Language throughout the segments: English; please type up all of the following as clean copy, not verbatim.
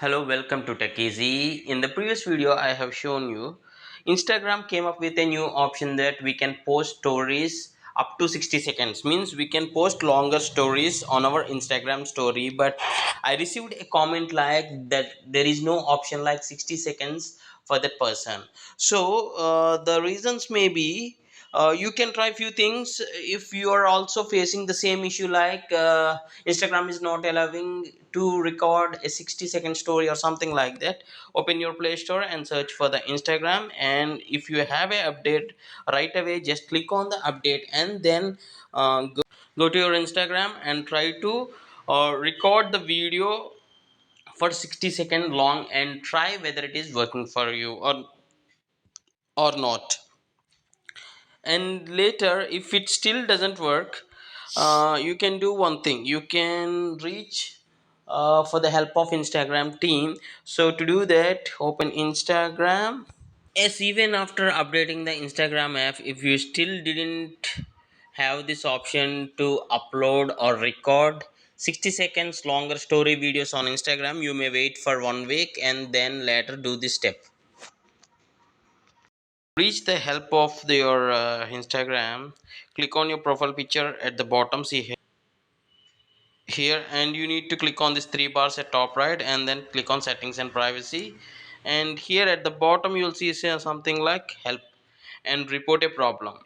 Hello, welcome to Tech Easy. In the previous video, I have shown you Instagram came up with a new option that we can post stories up to 60 seconds. Means we can post longer stories on our Instagram story. But I received a comment like that there is no option like 60 seconds for that person. So the reasons may be you can try few things if you are also facing the same issue like Instagram is not allowing to record a 60-second story or something like that. Open your Play Store and search for the Instagram, and if you have a update right away, just click on the update and then go to your Instagram and try to record the video for 60-second long and try whether it is working for you or not. And later, if it still doesn't work, you can do one thing. You can reach for the help of Instagram team. So to do that, open Instagram. Yes, even after updating the Instagram app, if you still didn't have this option to upload or record 60 seconds longer story videos on Instagram, you may wait for 1 week and then later do this step. Reach the help of your Instagram. Click on your profile picture at the bottom. See here, and you need to click on these three bars at top right, and then click on settings and privacy. And here at the bottom, you will see something like help and report a problem.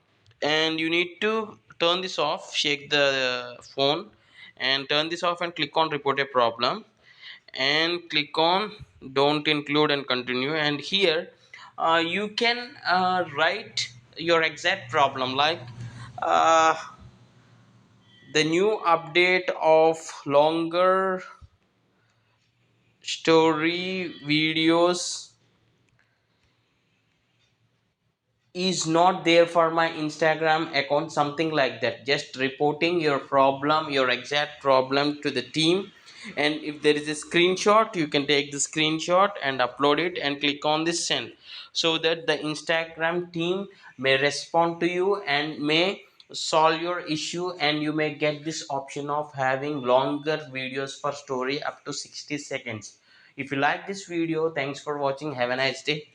And you need to turn this off. Shake the phone and turn this off, and click on report a problem and click on don't include and continue. And here you can write your exact problem like uh, the new update of longer story videos is not there for my Instagram account, something like that. Just reporting your problem, your exact problem to the team. And if there is a screenshot, you can take the screenshot and upload it and click on this send, so that the Instagram team may respond to you and may solve your issue, and you may get this option of having longer videos for story up to 60 seconds. If you like this video, thanks for watching. Have a nice day.